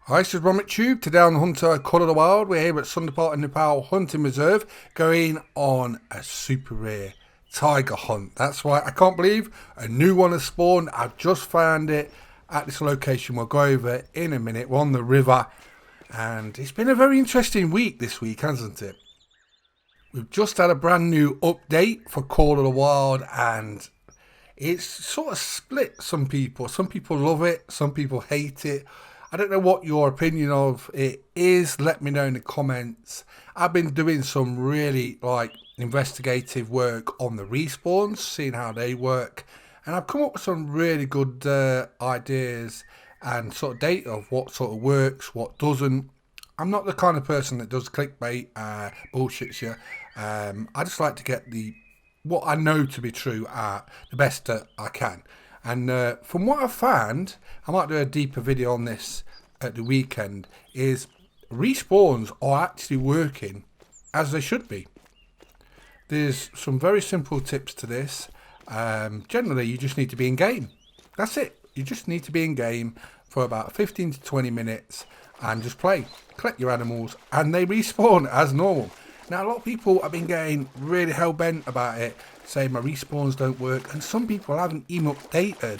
Hi, this is Robert Tube. Today on the Hunter Call of the Wild, we're here at Sundarpatan Nepal Hunting Reserve going on a super rare tiger hunt. That's right, I can't believe a new one has spawned. I've just found it at this location. We'll go over in a minute. We're on the river and it's been a very interesting week this week, hasn't it? We've just had a brand new update for Call of the Wild and it's sort of split some people. Some people love it, some people hate it. I don't know what your opinion of it is. Let me know in the comments. I've been doing some really investigative work on the respawns, seeing how they work. And I've come up with some really good ideas and sort of data of what sort of works, what doesn't. I'm not the kind of person that does clickbait, bullshits you. I just like to get what I know to be true the best that I can. And from what I've found, I might do a deeper video on this at the weekend, is respawns are actually working as they should be. There's some very simple tips to this. Generally, you just need to be in game. That's it. You just need to be in game for about 15 to 20 minutes and just play. Collect your animals and they respawn as normal. Now, a lot of people have been getting really hell-bent about it, saying my respawns don't work, and some people haven't even updated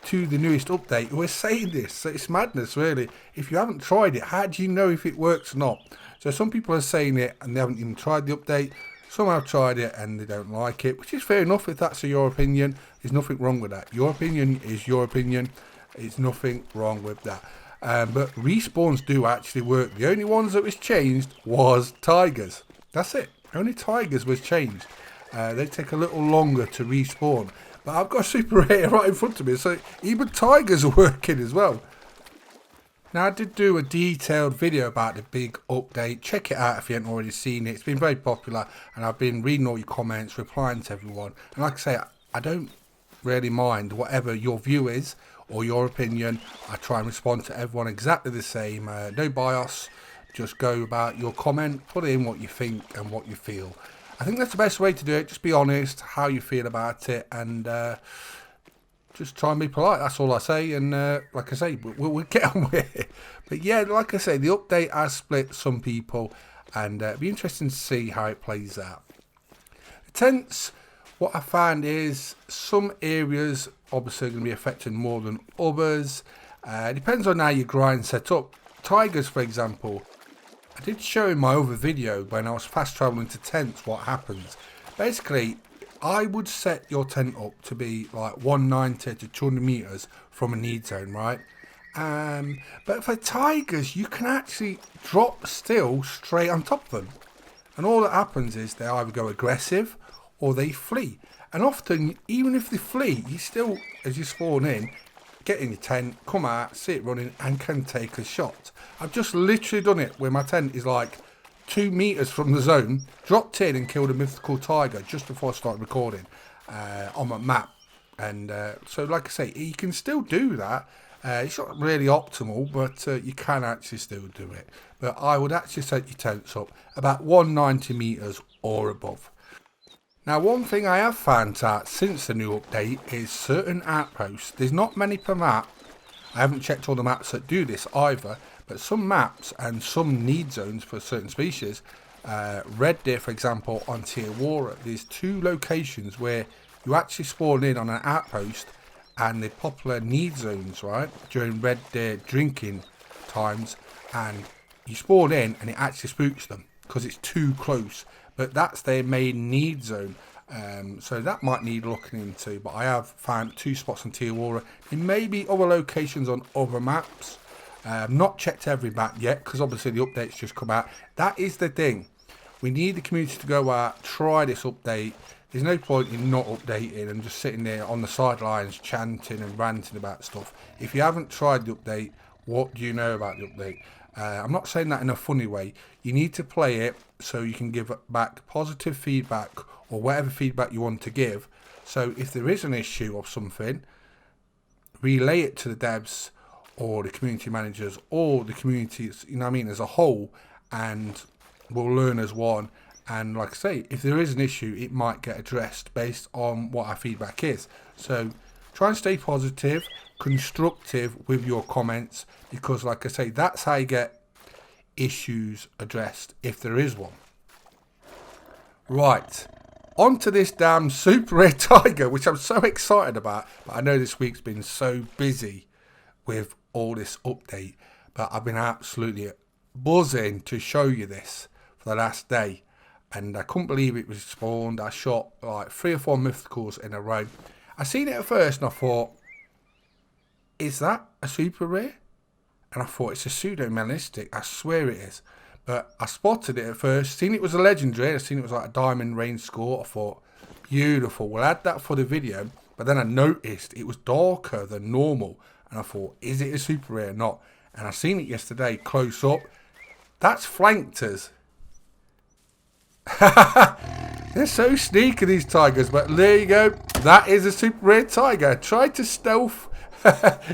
to the newest update who are saying this. So it's madness, really. If you haven't tried it, how do you know if it works or not? So some people are saying it and they haven't even tried the update. Some have tried it and they don't like it, which is fair enough if that's your opinion. There's nothing wrong with that. Your opinion is your opinion. There's nothing wrong with that. But respawns do actually work. The only ones that was changed was tigers. That's it. Only tigers was changed. They take a little longer to respawn. But I've got a super rare right in front of me, so even tigers are working as well. Now, I did do a detailed video about the big update. Check it out if you haven't already seen it. It's been very popular, and I've been reading all your comments, replying to everyone. And like I say, I don't really mind whatever your view is or your opinion. I try and respond to everyone exactly the same. No bias. Just go about your comment, put in what you think and what you feel. I think that's the best way to do it. Just be honest, how you feel about it, and just try and be polite. That's all I say. And like I say, we'll get on with it. But yeah, like I say, the update has split some people, and it'll be interesting to see how it plays out. The tents, what I found is some areas obviously are going to be affected more than others. It depends on how your grind set up. Tigers, for example, I did show in my other video when I was fast traveling to tents what happens. Basically, I would set your tent up to be like 190 to 200 meters from a need zone, right? But for tigers, you can actually drop still straight on top of them. And all that happens is they either go aggressive or they flee. And often, even if they flee, you still, as you spawn in, get in your tent, come out, see it running, and can take a shot. I've just literally done it where my tent is like 2 meters from the zone, dropped in and killed a mythical tiger just before I started recording on my map. And so, like I say, you can still do that. It's not really optimal, but you can actually still do it. But I would actually set your tents up about 190 meters or above. Now, one thing I have found out since the new update is certain outposts. There's not many per map. I haven't checked all the maps that do this either, but some maps and some need zones for certain species, red deer for example on Tiawara, there's 2 locations where you actually spawn in on an outpost and the popular need zones, right, during red deer drinking times, and you spawn in and it actually spooks them because it's too close. But that's their main need zone, so that might need looking into. But I have found 2 spots on Tiawara. There may be other locations on other maps. Not checked every map yet because obviously the update's just come out. That is the thing. We need the community to go out, try this update. There's no point in not updating and just sitting there on the sidelines chanting and ranting about stuff. If you haven't tried the update, what do you know about the update? I'm not saying that in a funny way. You need to play it so you can give back positive feedback or whatever feedback you want to give. So if there is an issue of something, relay it to the devs or the community managers or the community, you know what I mean, as a whole, and we'll learn as one. And like I say, if there is an issue, it might get addressed based on what our feedback is. So try and stay positive, constructive with your comments, because like I say, that's how you get issues addressed if there is one. Right, on to this damn super rare tiger, which I'm so excited about, but I know this week's been so busy with all this update, but I've been absolutely buzzing to show you this for the last day, and I couldn't believe it was spawned. I shot like 3 or 4 mythicals in a row. I seen it at first and I thought, is that a super rare? And I thought, it's a pseudo-melanistic, I swear it is. But I spotted it at first, seen it was a legendary, I seen it was like a diamond range score. I thought, beautiful, we'll add that for the video. But then I noticed it was darker than normal, and I thought, is it a super rare or not? And I seen it yesterday close up. That's flanked us. They're so sneaky, these tigers, but there you go. That is a super rare tiger. I tried to stealth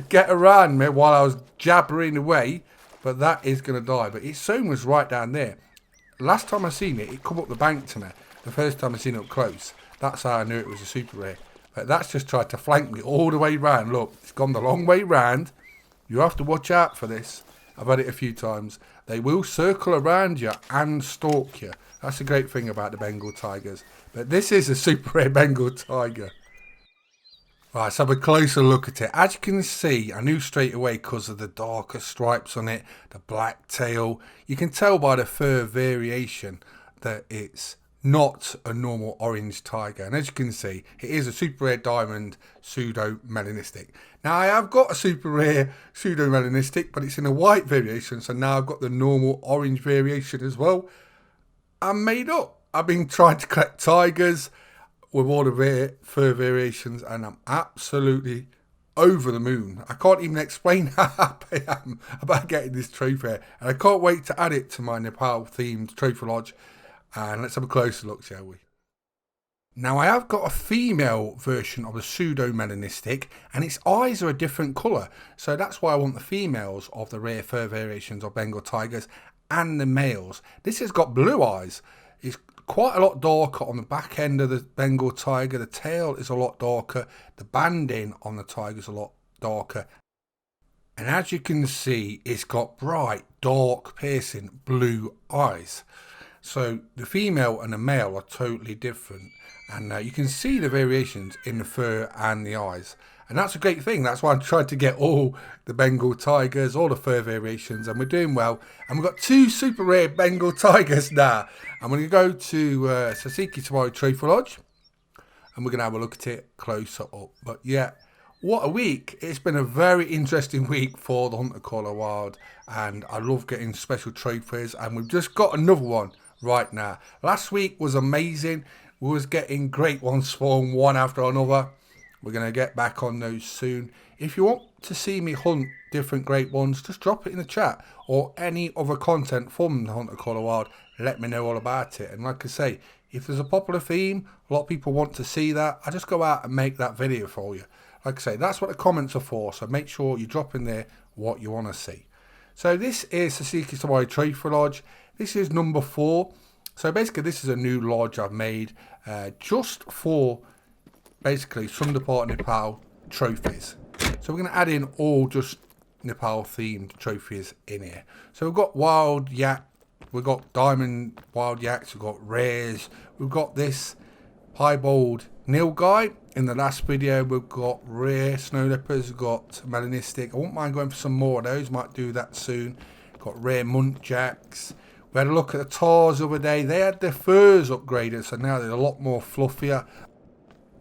get around me while I was jabbering away, but that is going to die. But its zone was right down there. Last time I seen it, it come up the bank to me. The first time I seen it up close. That's how I knew it was a super rare. But that's just tried to flank me all the way round. Look, it's gone the long way round. You have to watch out for this. I've had it a few times. They will circle around you and stalk you. That's the great thing about the Bengal tigers. But this is a super rare Bengal tiger. Right, let's have a closer look at it. As you can see, I knew straight away because of the darker stripes on it, the black tail. You can tell by the fur variation that it's not a normal orange tiger. And as you can see, it is a super rare diamond pseudo-melanistic. Now, I have got a super rare pseudo-melanistic, but it's in a white variation. So now I've got the normal orange variation as well. I'm made up. I've been trying to collect tigers with all the rare fur variations, and I'm absolutely over the moon. I can't even explain how happy I am about getting this trophy, and I can't wait to add it to my Nepal themed trophy lodge. And let's have a closer look, shall we? Now, I have got a female version of the pseudo-melanistic, and its eyes are a different colour, so that's why I want the females of the rare fur variations of Bengal tigers and the males. This has got blue eyes. It's quite a lot darker on the back end of the Bengal tiger. The tail is a lot darker. The banding on the tiger is a lot darker. And as you can see, it's got bright, dark, piercing blue eyes. So the female and the male are totally different. And you can see the variations in the fur and the eyes. And that's a great thing. That's why I'm trying to get all the Bengal tigers, all the fur variations, and we're doing well. And we've got 2 super rare Bengal tigers now. I'm going to go to Sasiki Tomorrow Trophy Lodge, and we're going to have a look at it closer up. But yeah, what a week. It's been a very interesting week for the Hunter Collar Wild, and I love getting special trophies, and we've just got another one right now. Last week was amazing. We was getting great ones spawn one after another. We're going to get back on those soon. If you want to see me hunt different great ones, just drop it in the chat, or any other content from the Hunter Collar Wild. Let me know all about it. And like I say, if there's a popular theme, a lot of people want to see that, I just go out and make that video for you. Like I say, that's what the comments are for, so make sure you drop in there what you want to see. So this is Sasiki Sawai Trophy Lodge. This is number 4. So basically this is a new lodge I've made just for basically Sundarpatan Nepal trophies. So we're going to add in all just Nepal themed trophies in here. So we've got wild yak, we've got diamond wild yaks, we've got rares, we've got this piebald nilgai. In the last video we've got rare snow leopards, we've got melanistic. I won't mind going for some more of those, might do that soon. Got rare muntjacks. We had a look at the tars the other day. They had their furs upgraded, so now they're a lot more fluffier.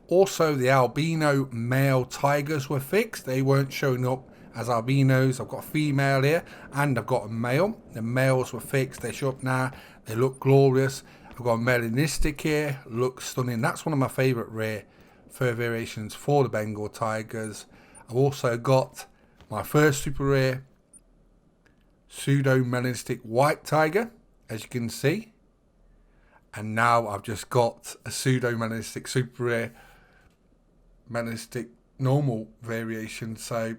Also, the albino male tigers were fixed. They weren't showing up as albinos. I've got a female here and I've got a male. The males were fixed. They show up now. They look glorious. I've got a melanistic here. Looks stunning. That's one of my favourite rare fur variations for the Bengal tigers. I've also got my first super rare pseudo-melanistic white tiger, as you can see. And now I've just got a pseudo-melanistic super rare melanistic normal variation, so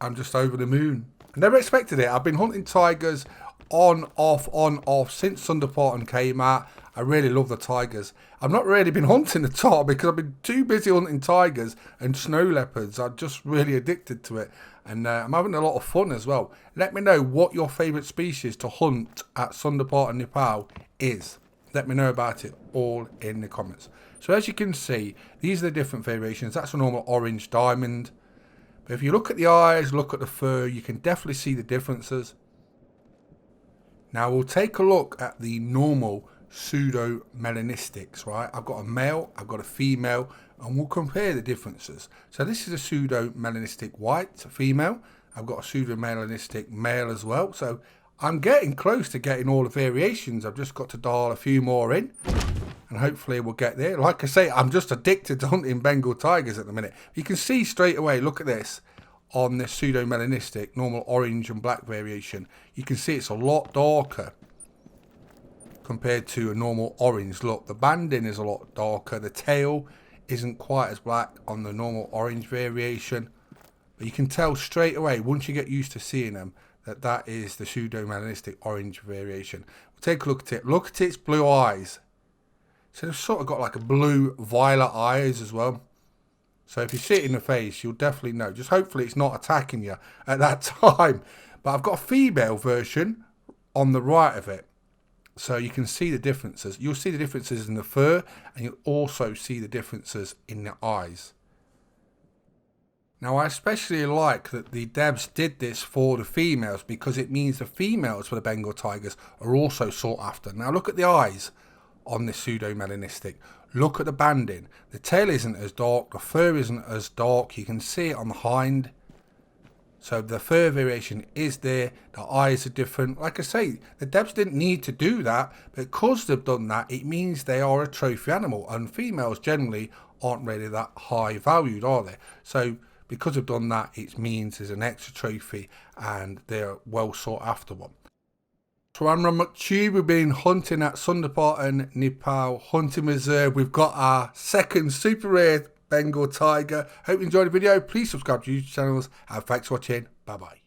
I'm just over the moon. I never expected it. I've been hunting tigers on, off since Sundarpatan came out. I really love the tigers. I've not really been hunting at all because I've been too busy hunting tigers and snow leopards. I'm just really addicted to it, and I'm having a lot of fun as well. Let me know what your favourite species to hunt at Sundarpatan Nepal is. Let me know about it all in the comments. So as you can see, these are the different variations. That's a normal orange diamond. But if you look at the eyes, look at the fur, you can definitely see the differences. Now we'll take a look at the normal pseudo-melanistics, right? I've got a male, I've got a female, and we'll compare the differences. So this is a pseudo-melanistic white female. I've got a pseudo-melanistic male as well. So I'm getting close to getting all the variations. I've just got to dial a few more in, and hopefully we'll get there. Like I say, I'm just addicted to hunting Bengal tigers at the minute. You can see straight away, look at this, on this pseudo-melanistic, normal orange and black variation. You can see it's a lot darker compared to a normal orange. Look, the banding is a lot darker. The tail isn't quite as black on the normal orange variation. But you can tell straight away, once you get used to seeing them, that is the pseudo-melanistic orange variation. We'll take a look at it. Look at its blue eyes. So they've sort of got like a blue violet eyes as well. So if you see it in the face, you'll definitely know. Just hopefully it's not attacking you at that time. But I've got a female version on the right of it. So you can see the differences. You'll see the differences in the fur, and you'll also see the differences in the eyes. Now I especially like that the devs did this for the females, because it means the females for the Bengal tigers are also sought after. Now look at the eyes on this pseudo-melanistic. Look at the banding. The tail isn't as dark, the fur isn't as dark. You can see it on the hind. So the fur variation is there. The eyes are different. Like I say, the devs didn't need to do that, but because they've done that, it means they are a trophy animal, and females generally aren't really that high valued, are they? So because they've done that, it means there's an extra trophy and they're well sought after one. So I'm Ramukchi. We've been hunting at Sundarpatan Nepal Hunting Reserve. We've got our second super rare Bengal tiger. Hope you enjoyed the video. Please subscribe to YouTube channels, and thanks for watching. Bye bye.